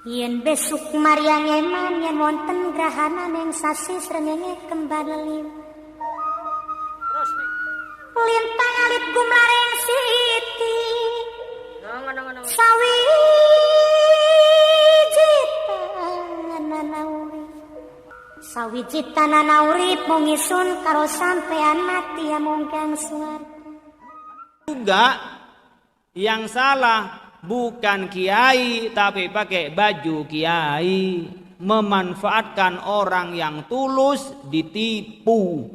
Yen besuk Maryang eman yen wonten grahana ning sasi srengenge kembar leliw. Terus nih. Lintang alit gumlareng siti. Ngono. Sawiji tanana urip mung isun karo sampean mati amung kang suwarga. Juga yang salah bukan kiai tapi pakai baju kiai, memanfaatkan orang yang tulus ditipu.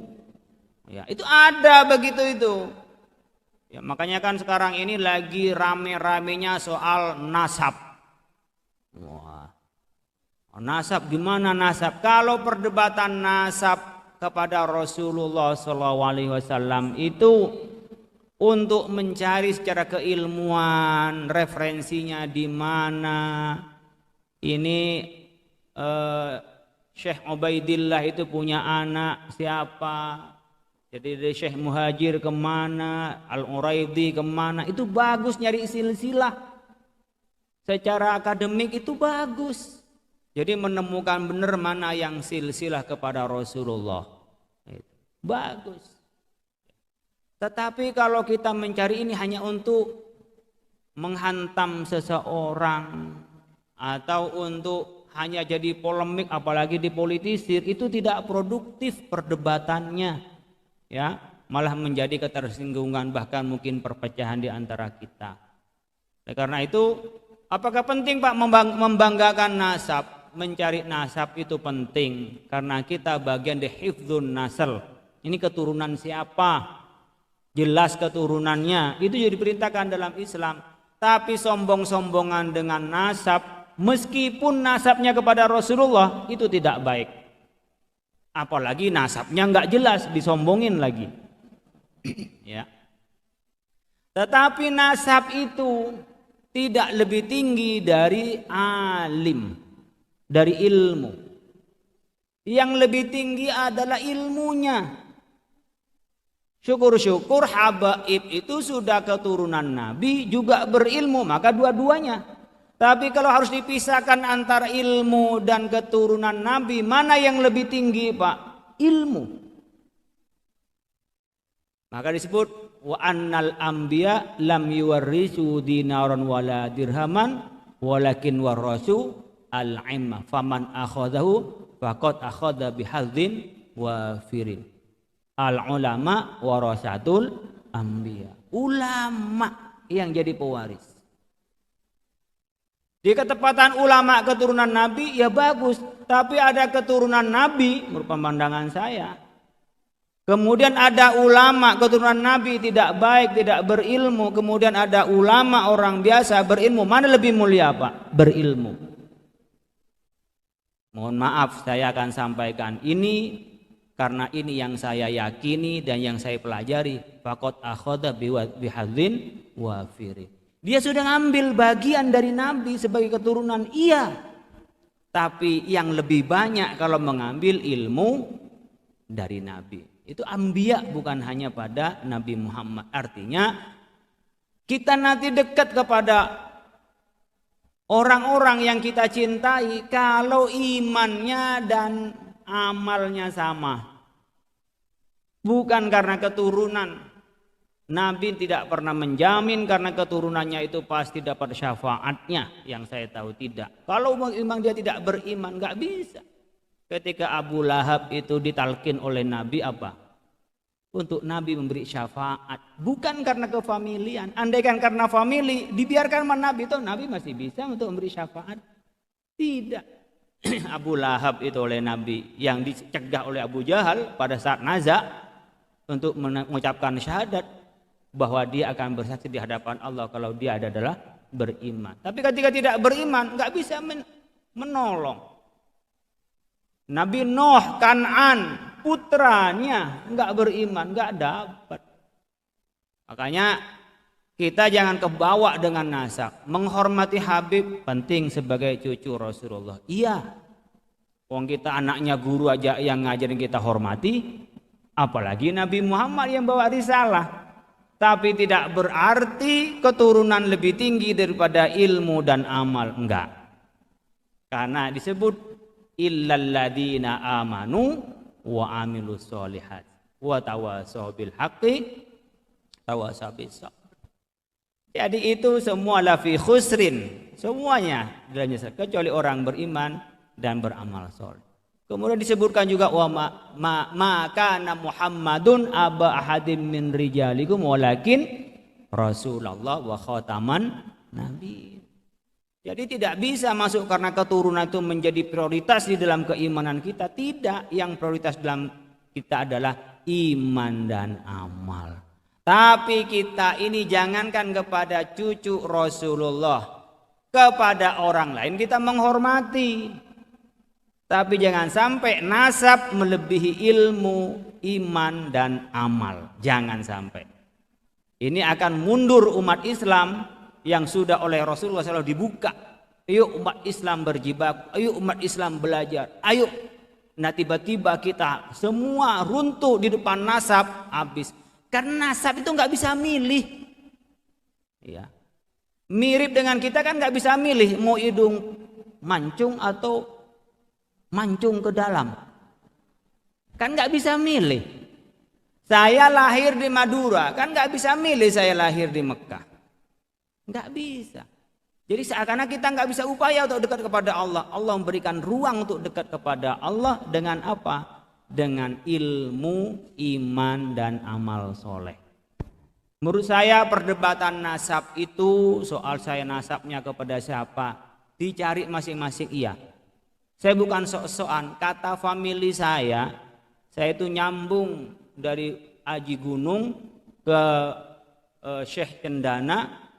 Ya, itu ada begitu itu. Ya, makanya kan sekarang ini lagi rame-ramenya soal nasab. Wah. Nasab gimana nasab? Kalau perdebatan nasab kepada Rasulullah SAW itu untuk mencari secara keilmuan referensinya di mana. Ini Syekh Ubaidillah itu punya anak siapa? Jadi dari Syekh Muhajir kemana, Al-Uraidi kemana, itu bagus nyari silsilah. Secara akademik itu bagus. Jadi menemukan benar mana yang silsilah kepada Rasulullah. Bagus. Tetapi kalau kita mencari ini hanya untuk menghantam seseorang atau untuk hanya jadi polemik apalagi dipolitisir, itu tidak produktif perdebatannya. Ya, malah menjadi ketersinggungan bahkan mungkin perpecahan di antara kita. Karena itu apakah penting Pak membanggakan nasab? Mencari nasab itu penting karena kita bagian dari hifdzun nasl. Ini keturunan siapa? Jelas keturunannya, itu jadi diperintahkan dalam Islam. Tapi sombong-sombongan dengan nasab, meskipun nasabnya kepada Rasulullah, itu tidak baik. Apalagi nasabnya nggak jelas, disombongin lagi. Ya. Tetapi nasab itu tidak lebih tinggi dari alim, dari ilmu. Yang lebih tinggi adalah ilmunya. Syukur-syukur habaib itu sudah keturunan Nabi juga berilmu, maka dua-duanya. Tapi kalau harus dipisahkan antara ilmu dan keturunan Nabi, mana yang lebih tinggi Pak? Ilmu. Maka disebut wa annal anbiya lam yuwarrisu dinaran wala dirhaman walakin warasu al-ilma faman akhadahu faqad akhadha bihadzin wafirin. Al-ulama warasatul anbiya. Ulama yang jadi pewaris. Di ketepatan ulama keturunan Nabi ya bagus, tapi ada keturunan Nabi menurut pandangan saya. Kemudian ada ulama keturunan Nabi tidak baik, tidak berilmu. Kemudian ada ulama orang biasa berilmu. Mana lebih mulia Pak? Berilmu. Mohon maaf saya akan sampaikan ini karena ini yang saya yakini dan yang saya pelajari. Faqad akhadha bihadzin wafirin. Dia sudah ngambil bagian dari Nabi sebagai keturunan, iya. Tapi yang lebih banyak kalau mengambil ilmu dari Nabi. Itu anbiya bukan hanya pada Nabi Muhammad. Artinya kita nanti dekat kepada orang-orang yang kita cintai kalau imannya dan amalnya sama. Bukan karena keturunan. Nabi tidak pernah menjamin karena keturunannya itu pasti dapat syafaatnya. Yang saya tahu tidak. Kalau memang dia tidak beriman, nggak bisa. Ketika Abu Lahab itu ditalkin oleh Nabi apa? Untuk Nabi memberi syafaat. Bukan karena kefamilian. Andaikan karena famili, dibiarkan sama Nabi itu Nabi masih bisa untuk memberi syafaat. Tidak. Abu Lahab itu oleh Nabi yang dicegah oleh Abu Jahal pada saat nazak untuk mengucapkan syahadat bahwa dia akan bersaksi di hadapan Allah kalau dia adalah beriman. Tapi ketika tidak beriman nggak bisa menolong. Nabi Nuh Kan'an putranya nggak beriman, nggak dapat. Makanya kita jangan kebawa dengan nasab. Menghormati Habib penting sebagai cucu Rasulullah. Iya. Wong kita anaknya guru aja yang ngajarin kita hormati, apalagi Nabi Muhammad yang bawa risalah. Tapi tidak berarti keturunan lebih tinggi daripada ilmu dan amal, enggak. Karena disebut illal ladzina amanu wa amilus solihat wa tawassaw bil haqqi tawassaw bis sabr. Jadi itu semua lafi khusrin, semuanya dalam nyesat kecuali orang beriman dan beramal soleh. Kemudian disebutkan juga wa kana Muhammadun aba ahadim min rijalikum walakin Rasulullah wa khataman nabi. Jadi tidak bisa masuk karena keturunan itu menjadi prioritas di dalam keimanan kita. Tidak, yang prioritas dalam kita adalah iman dan amal. Tapi kita ini jangankan kepada cucu Rasulullah, kepada orang lain kita menghormati. Tapi jangan sampai nasab melebihi ilmu, iman dan amal. Jangan sampai. Ini akan mundur umat Islam yang sudah oleh Rasulullah SAW dibuka. Ayo umat Islam berjibaku, ayo umat Islam belajar, ayo. Nah tiba-tiba kita semua runtuh di depan nasab, habis. Karena nasab itu nggak bisa milih. Ya. Mirip dengan kita kan nggak bisa milih mau hidung mancung atau mancung ke dalam. Kan nggak bisa milih. Saya lahir di Madura, kan nggak bisa milih saya lahir di Mekah. Nggak bisa. Jadi seakan-akan kita nggak bisa upaya untuk dekat kepada Allah. Allah memberikan ruang untuk dekat kepada Allah dengan apa? Dengan ilmu, iman dan amal soleh. Menurut saya perdebatan nasab itu soal saya nasabnya kepada siapa dicari masing-masing iya. Saya bukan sok-sokan. Kata famili saya itu nyambung dari Aji Gunung ke Syekh Cendana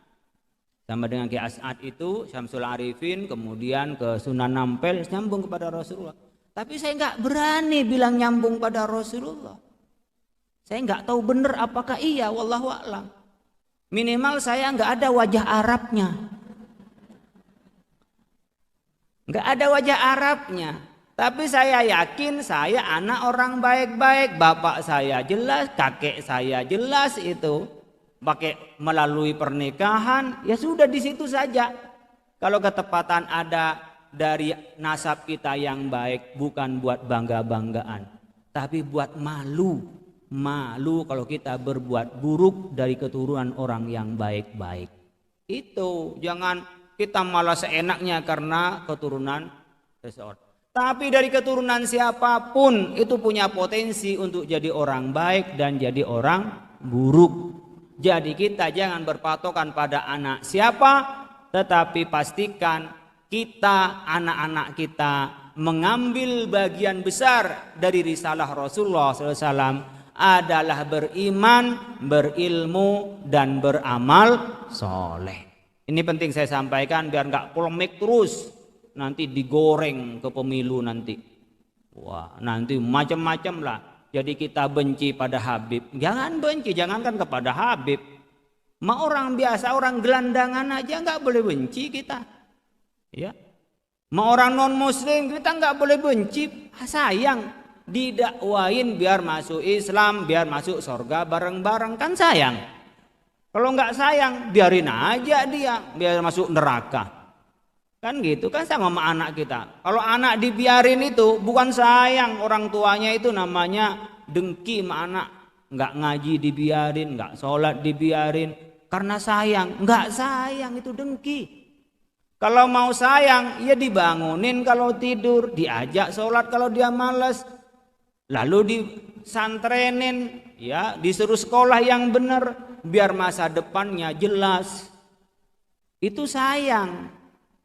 sama dengan Ki As'ad itu Syamsul Arifin, kemudian ke Sunan Ampel, nyambung kepada Rasulullah. Tapi saya nggak berani bilang nyambung pada Rasulullah. Saya nggak tahu benar apakah iya, wallahu a'lam. Minimal saya nggak ada wajah Arabnya. Nggak ada wajah Arabnya. Tapi saya yakin saya anak orang baik-baik. Bapak saya jelas, kakek saya jelas itu. Pakai melalui pernikahan, ya sudah di situ saja. Kalau ketepatan ada dari nasab kita yang baik, bukan buat bangga-banggaan, tapi buat malu. Malu kalau kita berbuat buruk dari keturunan orang yang baik-baik. Itu jangan kita malah seenaknya karena keturunan seseorang. Tapi dari keturunan siapapun itu punya potensi untuk jadi orang baik dan jadi orang buruk. Jadi kita jangan berpatokan pada anak siapa, tetapi pastikan kita, anak-anak kita mengambil bagian besar dari risalah Rasulullah SAW adalah beriman, berilmu, dan beramal soleh. Ini penting saya sampaikan biar nggak polemik terus, nanti digoreng ke pemilu nanti. Wah, nanti macam-macam lah. Jadi kita benci pada Habib. Jangan benci, jangankan kepada Habib. Ma orang biasa, orang gelandangan aja nggak boleh benci kita. Ya. Ma orang non muslim kita nggak boleh benci. Sayang, didakwain biar masuk Islam, biar masuk surga bareng-bareng, kan sayang. Kalau nggak sayang, biarin aja dia, biar masuk neraka. Kan gitu, kan sama anak kita. Kalau anak dibiarin itu bukan sayang, orang tuanya itu namanya dengki sama anak. Nggak ngaji dibiarin, nggak sholat dibiarin, karena sayang. Nggak sayang, itu dengki. Kalau mau sayang, ya dibangunin kalau tidur, diajak sholat kalau dia malas, lalu disantrenin, ya disuruh sekolah yang benar, biar masa depannya jelas. Itu sayang.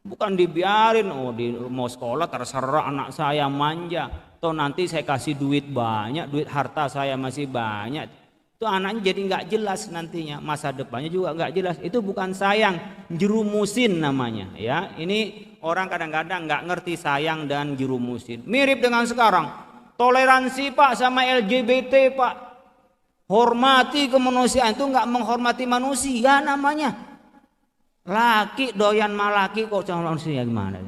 Bukan dibiarin, oh mau sekolah terserah anak saya manja. Toh nanti saya kasih duit banyak, duit harta saya masih banyak. Itu anaknya jadi nggak jelas nantinya, masa depannya juga nggak jelas. Itu bukan sayang, jerumusin namanya. Ya, ini orang kadang-kadang nggak ngerti sayang dan jerumusin. Mirip dengan sekarang, toleransi Pak sama LGBT Pak. Hormati kemanusiaan itu nggak menghormati manusia namanya. Laki doyan malaki kok sama manusia gimana?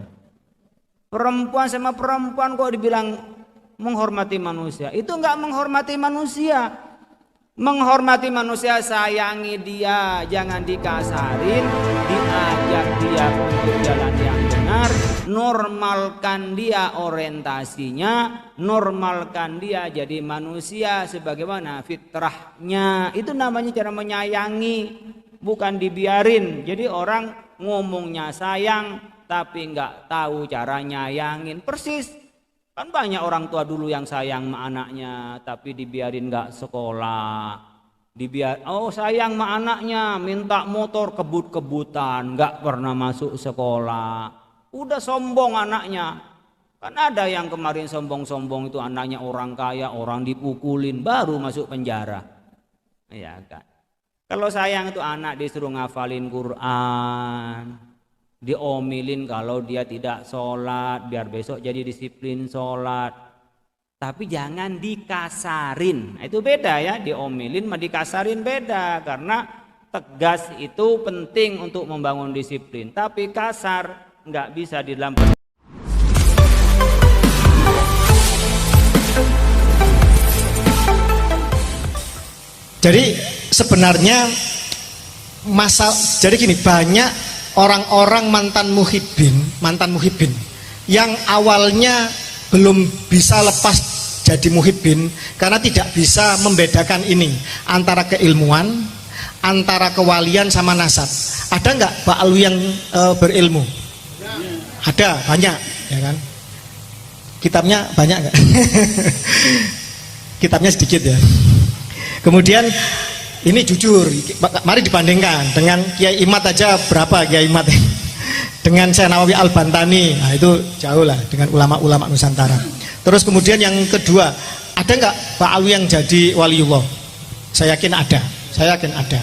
Perempuan sama perempuan kok dibilang menghormati manusia. Itu enggak menghormati manusia. Menghormati manusia, sayangi dia, jangan dikasarin, diajak dia untuk jalan yang benar, normalkan dia orientasinya, normalkan dia jadi manusia sebagaimana fitrahnya. Itu namanya cara menyayangi, bukan dibiarin. Jadi orang ngomongnya sayang tapi nggak tahu cara nyayangin. Persis, kan banyak orang tua dulu yang sayang sama anaknya tapi dibiarin nggak sekolah. Oh sayang sama anaknya, minta motor kebut-kebutan, nggak pernah masuk sekolah. Udah sombong anaknya. Kan ada yang kemarin sombong-sombong itu anaknya orang kaya, orang dipukulin, baru masuk penjara. Ya kan. Kalau sayang itu anak disuruh ngafalin Quran, diomelin kalau dia tidak sholat, biar besok jadi disiplin sholat. Tapi jangan dikasarin. Itu beda ya, diomelin sama dikasarin beda. Karena tegas itu penting untuk membangun disiplin. Tapi kasar nggak bisa di dalam. Jadi sebenarnya jadi gini, banyak orang-orang mantan muhibbin yang awalnya belum bisa lepas jadi muhibbin karena tidak bisa membedakan ini antara keilmuan, antara kewalian sama nasab. Ada nggak Pak Alwi yang berilmu? Ada, banyak, ya kan? Kitabnya banyak nggak? Kitabnya sedikit ya. Kemudian ini jujur, mari dibandingkan dengan Kiai Imad aja, berapa Kiai Imad? Dengan Syekh Nawawi Al-Bantani, nah itu jauh lah dengan ulama-ulama Nusantara. Terus kemudian yang kedua, ada nggak Pak Alwi yang jadi waliullah? Saya yakin ada.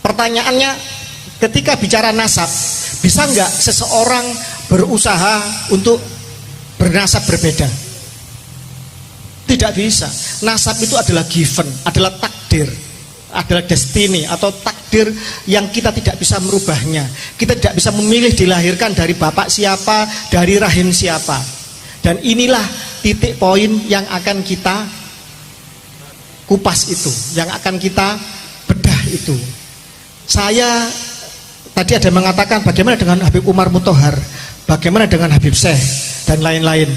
Pertanyaannya, ketika bicara nasab, bisa nggak seseorang berusaha untuk bernasab berbeda? Tidak bisa. Nasab itu adalah given, adalah takdir, adalah destiny atau takdir yang kita tidak bisa merubahnya. Kita tidak bisa memilih dilahirkan dari bapak siapa, dari rahim siapa. Dan inilah titik poin yang akan kita kupas itu, yang akan kita bedah itu. Saya tadi ada mengatakan bagaimana dengan Habib Umar Muthohar, bagaimana dengan Habib Syekh dan lain-lain.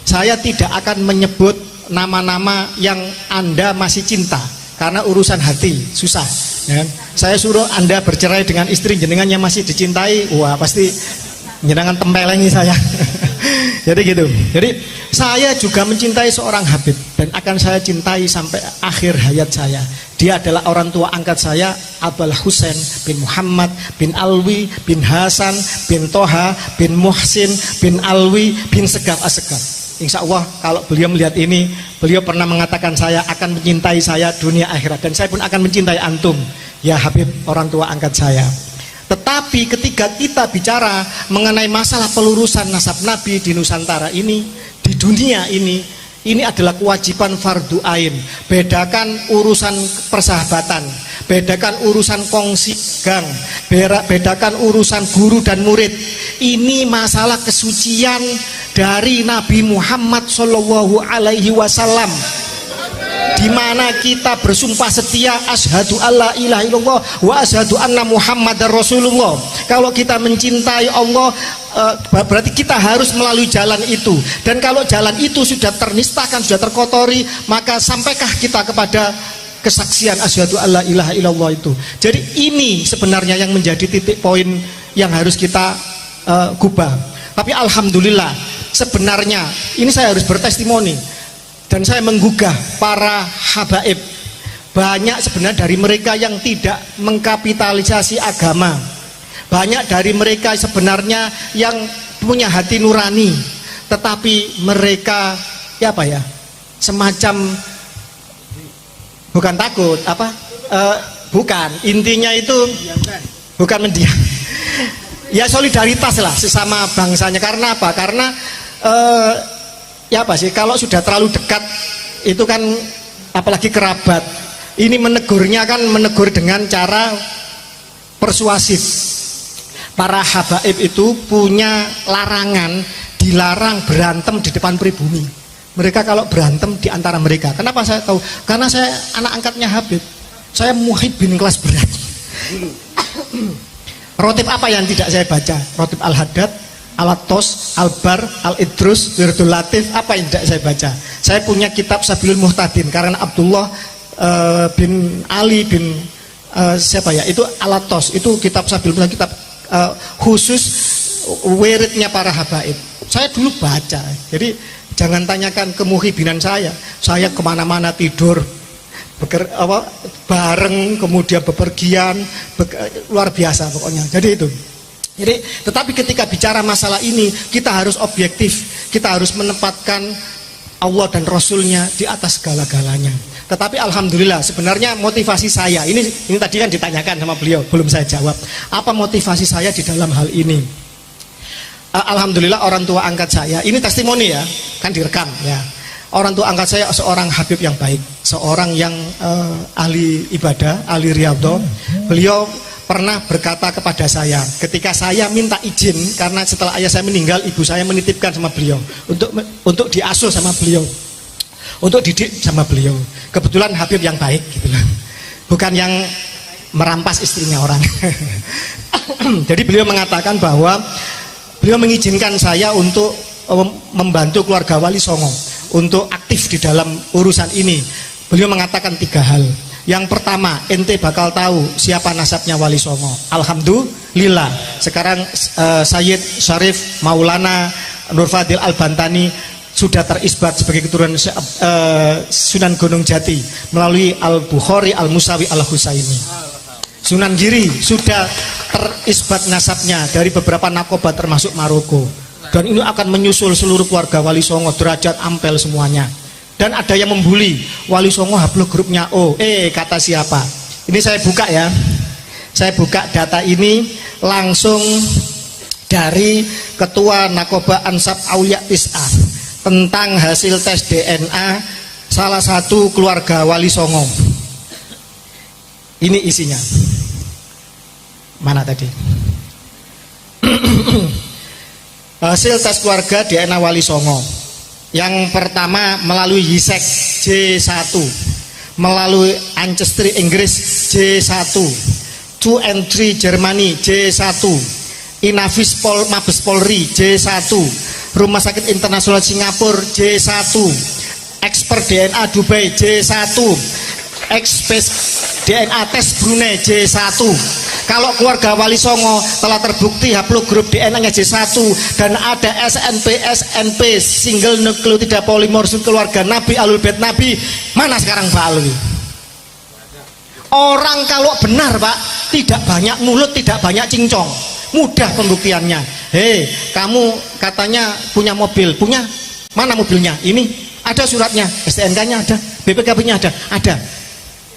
Saya tidak akan menyebut nama-nama yang Anda masih cinta karena urusan hati susah, ya. Saya suruh Anda bercerai dengan istri jenengan yang masih dicintai, wah pasti jenengan tempelengi saya. Jadi gitu. Jadi saya juga mencintai seorang Habib dan akan saya cintai sampai akhir hayat saya. Dia adalah orang tua angkat saya, Abul Husain bin Muhammad bin Alwi bin Hasan bin Toha bin Muhsin bin Alwi bin Segaf Assegaf. Insya Allah kalau beliau melihat ini, beliau pernah mengatakan saya akan mencintai saya dunia akhirat, dan saya pun akan mencintai antum ya Habib, orang tua angkat saya. Tetapi ketika kita bicara mengenai masalah pelurusan nasab Nabi di Nusantara ini, di dunia ini adalah kewajiban fardu ain. Bedakan urusan persahabatan, bedakan urusan kongsi gang, bedakan urusan guru dan murid. Ini masalah kesucian dari Nabi Muhammad Shallallahu Alaihi Wasallam, di mana kita bersumpah setia asyhadu alla ilaha illallah wa asyhadu anna muhammadar rasulullah. Kalau kita mencintai Allah, berarti kita harus melalui jalan itu. Dan kalau jalan itu sudah ternistakan, sudah terkotori, maka sampaikah kita kepada kesaksian asyhadu alla ilaha illallah itu. Jadi ini sebenarnya yang menjadi titik poin yang harus kita gubah. Tapi alhamdulillah, sebenarnya ini saya harus bertestimoni dan saya menggugah para habaib. Banyak sebenarnya dari mereka yang tidak mengkapitalisasi agama. Banyak dari mereka sebenarnya yang punya hati nurani, tetapi mereka semacam bukan takut, bukan, intinya itu bukan mendiam. Ya solidaritas lah sesama bangsanya. Karena apa? Karena kalau sudah terlalu dekat itu kan, apalagi kerabat, ini menegurnya kan menegur dengan cara persuasif. Para habaib itu punya larangan, dilarang berantem di depan pribumi. Mereka kalau berantem di antara mereka. Kenapa saya tahu? Karena saya anak angkatnya Habib. Saya muhibbin kelas berat. Rotib apa yang tidak saya baca? Rotib Al-Haddad, Al-Atos, Al-Bar, Al-Idrus, Wirdul Latif, apa yang tidak saya baca. Saya punya kitab Sabilul Muhtadin karena Abdullah bin Ali bin siapa ya, itu Al-Atos, itu kitab Sabilul Muhtadin, kitab khusus wiridnya para habaib. Saya dulu baca, jadi jangan tanyakan kemuhibinan saya kemana-mana tidur, bareng, kemudian bepergian, luar biasa pokoknya. Jadi itu. Jadi, tetapi ketika bicara masalah ini, kita harus objektif, kita harus menempatkan Allah dan Rasulnya di atas segala-galanya. Tetapi alhamdulillah, sebenarnya motivasi saya ini tadi kan ditanyakan sama beliau, belum saya jawab. Apa motivasi saya di dalam hal ini? Alhamdulillah orang tua angkat saya, ini testimoni ya, kan direkam ya. Orang tua angkat saya seorang habib yang baik, seorang yang ahli ibadah, ahli riyadhah. Beliau pernah berkata kepada saya ketika saya minta izin, karena setelah ayah saya meninggal, ibu saya menitipkan sama beliau untuk diasuh sama beliau, untuk didik sama beliau. Kebetulan habib yang baik gitu loh, bukan yang merampas istrinya orang. Jadi beliau mengatakan bahwa beliau mengizinkan saya untuk membantu keluarga Wali Songo untuk aktif di dalam urusan ini. Beliau mengatakan 3 hal. Yang pertama, ente bakal tahu siapa nasabnya Wali Songo. Alhamdulillah, sekarang Sayyid Syarif Maulana Nur Fadil Al-Bantani sudah terisbat sebagai keturunan Sunan Gunung Jati melalui Al-Bukhari, Al-Musawi, Al-Husaini. Sunan Giri sudah terisbat nasabnya dari beberapa nakoba termasuk Maroko. Dan ini akan menyusul seluruh keluarga Wali Songo, derajat, ampel semuanya. Dan ada yang membuli Wali Songo hablug grupnya O. Kata siapa? Ini saya buka ya. Saya buka data ini langsung dari Ketua Nakoba Ansab Aulia Tis'a tentang hasil tes DNA salah satu keluarga Wali Songo. Ini isinya. Mana tadi? Hasil tes keluarga DNA Wali Songo. Yang pertama melalui Yisek J1, melalui Ancestry Inggris J1, 2 and 3 Jermani J1, Inavis Mabes Polri J1, Rumah Sakit Internasional Singapura J1, Expert DNA Dubai J1, Expert DNA Tes Brunei J1. Kalau keluarga Wali Songo telah terbukti haplogrup DNA-nya J1 dan ada SNP single nukleotida polimorfis keluarga Nabi Alul Bait Nabi, mana sekarang Pak Alwi? Orang kalau benar Pak, tidak banyak mulut, tidak banyak cincong, mudah pembuktiannya. Hei, kamu katanya punya mobil, punya? Mana mobilnya? Ini ada suratnya, STNK-nya ada, BPKB-nya ada.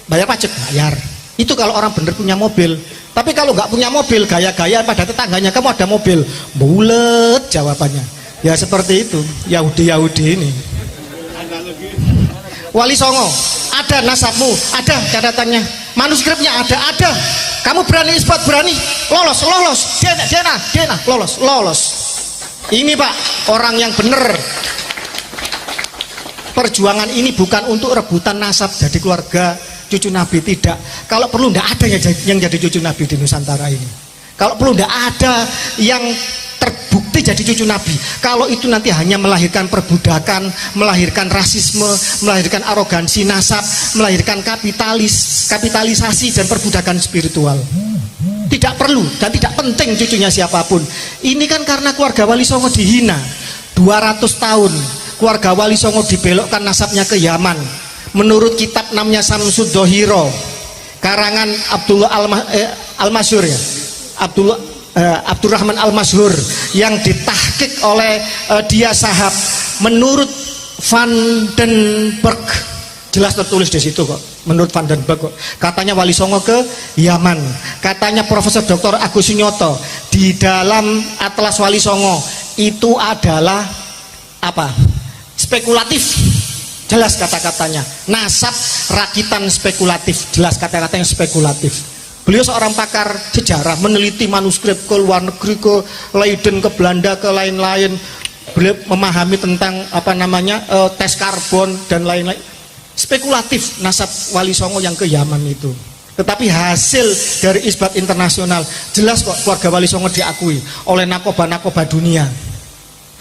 Bayar pajak? Bayar. Itu kalau orang benar punya mobil. Tapi kalau nggak punya mobil, gaya-gaya pada tetangganya, kamu ada mobil, bulet jawabannya. Ya seperti itu, Yahudi ini. Wali Songo, ada nasabmu, ada catatannya, manuskripnya ada. Kamu berani isbat, berani, lolos, DNA, lolos. Ini Pak, orang yang benar. Perjuangan ini bukan untuk rebutan nasab jadi keluarga cucu Nabi, tidak. Kalau perlu tidak ada yang jadi cucu Nabi di Nusantara ini. Kalau perlu tidak ada yang terbukti jadi cucu Nabi. Kalau itu nanti hanya melahirkan perbudakan, melahirkan rasisme, melahirkan arogansi nasab, melahirkan kapitalisasi dan perbudakan spiritual. Tidak perlu dan tidak penting cucunya siapapun. Ini kan karena keluarga Wali Songo dihina 200 tahun. Keluarga Wali Songo dibelokkan nasabnya ke Yaman. Menurut kitab namanya Samsud Dohiro, karangan Abdullah Al-Masyhur ya, Abdurrahman Al-Masyhur, yang ditahqiq oleh dia sahab. Menurut Van den Berg, jelas tertulis di situ kok. Menurut Van den Berg kok. Katanya Wali Songo ke Yaman. Katanya Profesor Dr. Agus Sunyoto di dalam Atlas Wali Songo itu adalah apa? Spekulatif. Jelas kata-katanya, nasab rakitan spekulatif, jelas kata-katanya spekulatif. Beliau seorang pakar sejarah, meneliti manuskrip ke luar negeri, ke Leiden, ke Belanda, ke lain-lain. Beliau memahami tentang tes karbon dan lain-lain. Spekulatif nasab Wali Songo yang ke Yaman itu. Tetapi hasil dari isbat internasional jelas kok keluarga Wali Songo diakui oleh nakoba-nakoba dunia.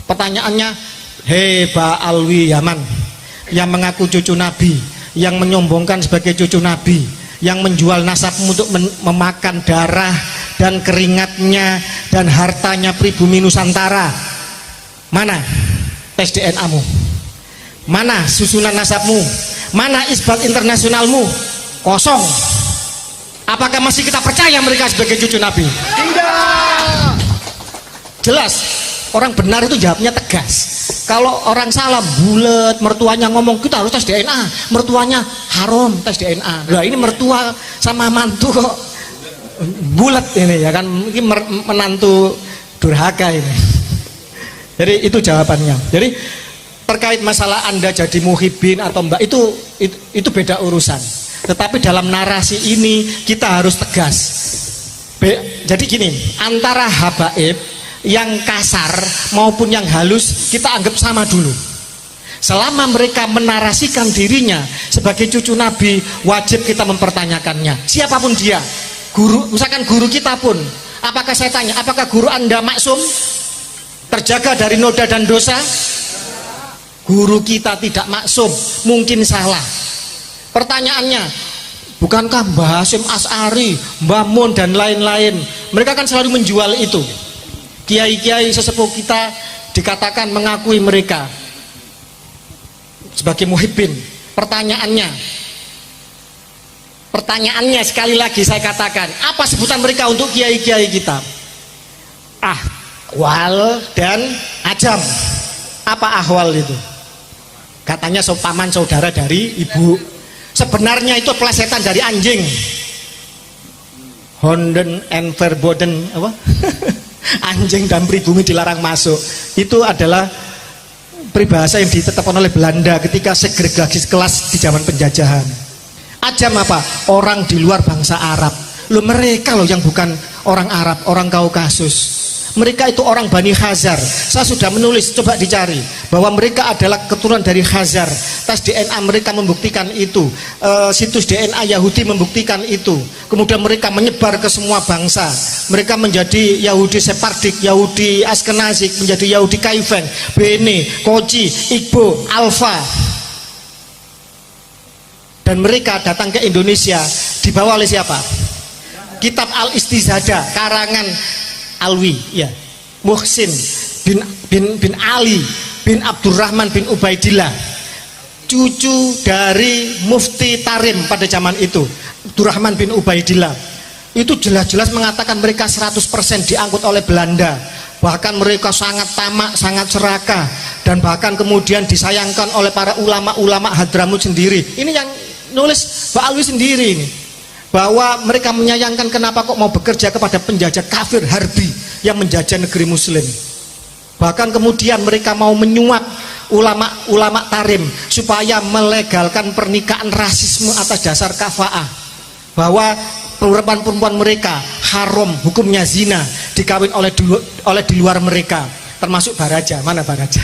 Pertanyaannya, hei Ba Alwi Yaman yang mengaku cucu Nabi, yang menyombongkan sebagai cucu Nabi, yang menjual nasabmu untuk memakan darah dan keringatnya dan hartanya pribumi Nusantara. Mana tes DNA-mu? Mana susunan nasabmu? Mana isbat internasionalmu? Kosong. Apakah masih kita percaya mereka sebagai cucu Nabi? Tidak. Jelas, orang benar itu jawabnya tegas. Kalau orang salah bulet, mertuanya ngomong kita harus tes DNA, mertuanya haram tes DNA. Lah ini mertua sama mantu kok bulet ini ya kan, mungkin menantu durhaka ini. Jadi itu jawabannya. Jadi terkait masalah Anda jadi muhibin atau mbak itu beda urusan. Tetapi dalam narasi ini kita harus tegas. Jadi gini, antara habaib yang kasar maupun yang halus kita anggap sama dulu. Selama mereka menarasikan dirinya sebagai cucu Nabi, wajib kita mempertanyakannya. Siapapun dia, guru, misalkan guru kita pun, apakah saya tanya, apakah guru Anda maksum, terjaga dari noda dan dosa? Guru kita tidak maksum, mungkin salah. Pertanyaannya, bukankah Mbah Hasyim As'ari, Mbah Mun dan lain-lain, mereka kan selalu menjual itu. Kiai-kiai sesepuh kita dikatakan mengakui mereka sebagai muhibbin. Pertanyaannya sekali lagi saya katakan, apa sebutan mereka untuk kiai-kiai kita? Ahwal dan ajam. Apa ahwal itu? Katanya paman saudara dari ibu. Sebenarnya itu plesetan dari anjing. Honden and verboden apa? Anjing dan pribumi dilarang masuk. Itu adalah peribahasa yang ditetapkan oleh Belanda ketika segregasi kelas di zaman penjajahan. Ajam apa? Orang di luar bangsa Arab. Loh, mereka loh yang bukan orang Arab, orang Kaukasus. Mereka itu orang Bani Khazar. Saya sudah menulis, coba dicari bahwa mereka adalah keturunan dari Khazar. Tes DNA mereka membuktikan itu. Situs DNA Yahudi membuktikan itu. Kemudian mereka menyebar ke semua bangsa. Mereka menjadi Yahudi Sephardic, Yahudi Askenazik, menjadi Yahudi Kaifen, Bene, Koji, Igbo, Alfa. Dan mereka datang ke Indonesia dibawa oleh siapa? Kitab Al-Istizadah karangan Alwi, ya, Muhsin bin Ali bin Abdurrahman bin Ubaidillah, cucu dari Mufti Tarim pada zaman itu, Abdurrahman bin Ubaidillah. Itu jelas-jelas mengatakan mereka 100% diangkut oleh Belanda. Bahkan mereka sangat tamak, sangat serakah, dan bahkan kemudian disayangkan oleh para ulama-ulama Hadramut sendiri. Ini yang nulis Pak Alwi sendiri ini, bahwa mereka menyayangkan kenapa kok mau bekerja kepada penjajah kafir harbi yang menjajah negeri muslim. Bahkan kemudian mereka mau menyuap ulama-ulama Tarim supaya melegalkan pernikahan rasisme atas dasar kafaah, bahwa perempuan-perempuan mereka haram, hukumnya zina, dikawin oleh di luar mereka, termasuk Baraja. Mana Baraja?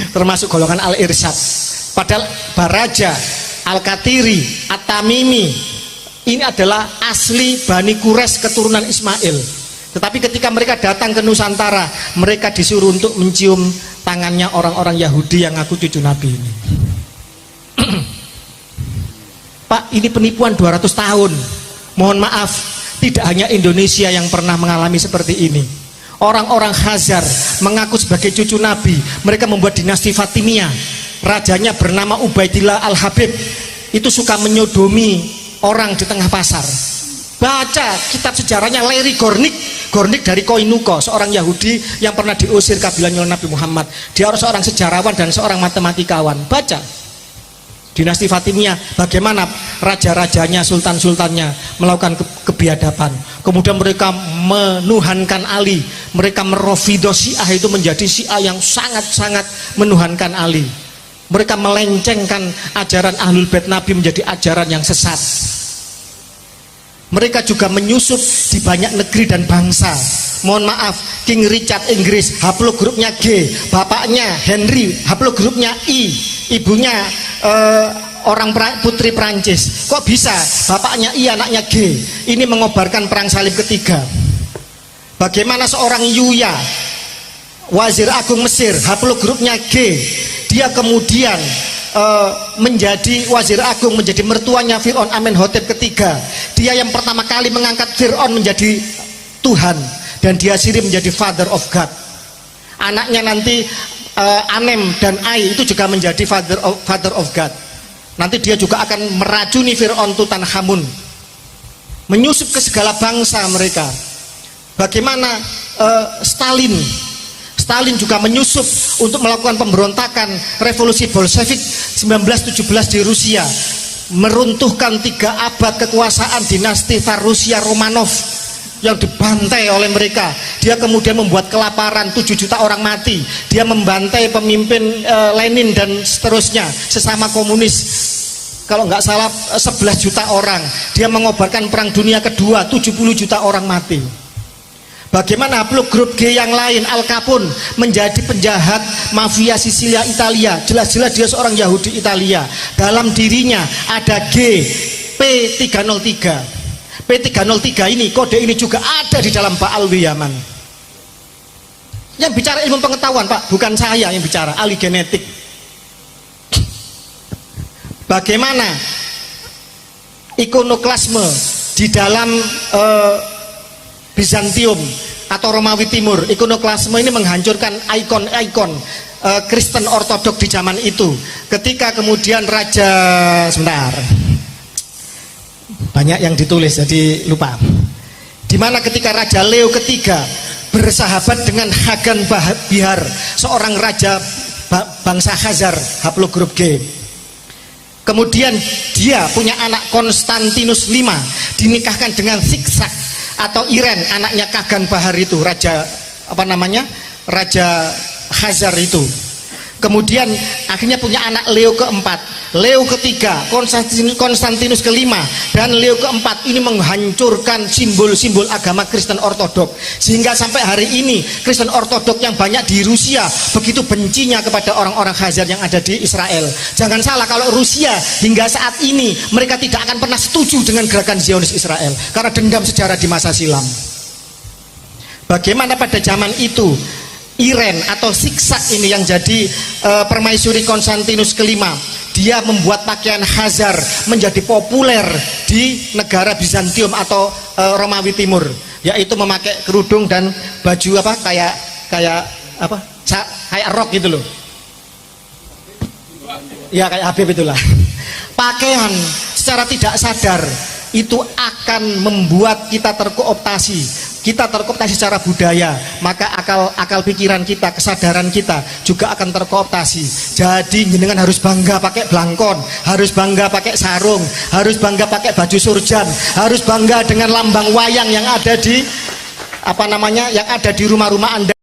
Termasuk golongan Al-Irsyad. Padahal Baraja, Al-Katiri, At-Tamimi ini adalah asli Bani Quraisy keturunan Ismail. Tetapi ketika mereka datang ke Nusantara, mereka disuruh untuk mencium tangannya orang-orang Yahudi yang ngaku cucu Nabi ini. Pak, ini penipuan 200 tahun. Mohon maaf, tidak hanya Indonesia yang pernah mengalami seperti ini. Orang-orang Khazar mengaku sebagai cucu Nabi. Mereka membuat dinasti Fatimiyah. Rajanya bernama Ubaidillah Al-Habib. Itu suka menyodomi orang di tengah pasar. Baca kitab sejarahnya Larry Gornick dari Koinuko, seorang Yahudi yang pernah diusir kabilahnya Nabi Muhammad. Dia seorang sejarawan dan seorang matematikawan. Baca dinasti Fatimiyah, bagaimana raja-rajanya, sultan-sultannya melakukan kebiadaban. Kemudian mereka menuhankan Ali, mereka merofido Syiah, itu menjadi Syiah yang sangat-sangat menuhankan Ali. Mereka melencengkan ajaran Ahlul Bait Nabi menjadi ajaran yang sesat. Mereka juga menyusup di banyak negeri dan bangsa. Mohon maaf, King Richard Inggris haplogrupnya G, bapaknya Henry haplogrupnya I, ibunya putri Prancis. Kok bisa? Bapaknya I, anaknya G. Ini mengobarkan perang salib ketiga. Bagaimana seorang Yuya, wazir agung Mesir, haplogrupnya G, dia kemudian menjadi wazir agung, menjadi mertuanya Fir'aun Amenhotep ketiga. Dia yang pertama kali mengangkat Fir'aun menjadi Tuhan, dan dia sendiri menjadi Father of God. Anaknya nanti Anem dan Ai itu juga menjadi Father of God. Nanti dia juga akan meracuni Fir'aun Tutankhamun, menyusup ke segala bangsa mereka. Bagaimana Stalin juga menyusup untuk melakukan pemberontakan revolusi Bolshevik 1917 di Rusia, meruntuhkan 3 abad kekuasaan dinasti Tsar Rusia Romanov yang dibantai oleh mereka. Dia kemudian membuat kelaparan, 7 juta orang mati. Dia membantai pemimpin Lenin dan seterusnya, sesama komunis, kalau nggak salah 11 juta orang. Dia mengobarkan perang dunia kedua, 70 juta orang mati. Bagaimana grup G yang lain, Al Capone, menjadi penjahat mafia Sisilia Italia. Jelas-jelas dia seorang Yahudi Italia. Dalam dirinya ada G, P303. P303 ini, kode ini juga ada di dalam Pak Alwi Yaman. Yang bicara ilmu pengetahuan, Pak, bukan saya yang bicara, ahli genetik. Bagaimana ikonoklasme di dalam Bizantium atau Romawi Timur, ikonoklasme ini menghancurkan ikon-ikon Kristen Ortodok di zaman itu. Ketika kemudian banyak yang ditulis jadi lupa. Dimana ketika Raja Leo ketiga bersahabat dengan Hagan Bihar, seorang raja bangsa Khazar, haplogrup G. Kemudian dia punya anak Konstantinus V, dinikahkan dengan Siksak atau Iren, anaknya Kagan Bahar itu, raja Raja Khazar itu. Kemudian akhirnya punya anak Leo keempat, Leo ketiga, Konstantinus kelima, dan Leo keempat ini menghancurkan simbol-simbol agama Kristen Ortodok, sehingga sampai hari ini Kristen Ortodok yang banyak di Rusia begitu bencinya kepada orang-orang Khazar yang ada di Israel. Jangan salah kalau Rusia hingga saat ini mereka tidak akan pernah setuju dengan gerakan Zionis Israel karena dendam sejarah di masa silam. Bagaimana pada zaman itu Iren atau Siksak ini yang jadi permaisuri Konstantinus kelima, dia membuat pakaian Khazar menjadi populer di negara Bizantium atau Romawi Timur, yaitu memakai kerudung dan baju kayak rok gitu loh. Ya kayak Habib itulah. Pakaian secara tidak sadar itu akan membuat kita terkooptasi. Kita terkooptasi secara budaya, maka akal pikiran kita, kesadaran kita juga akan terkooptasi. Jadi jenengan harus bangga pakai blangkon, harus bangga pakai sarung, harus bangga pakai baju surjan, harus bangga dengan lambang wayang yang ada di yang ada di rumah-rumah Anda.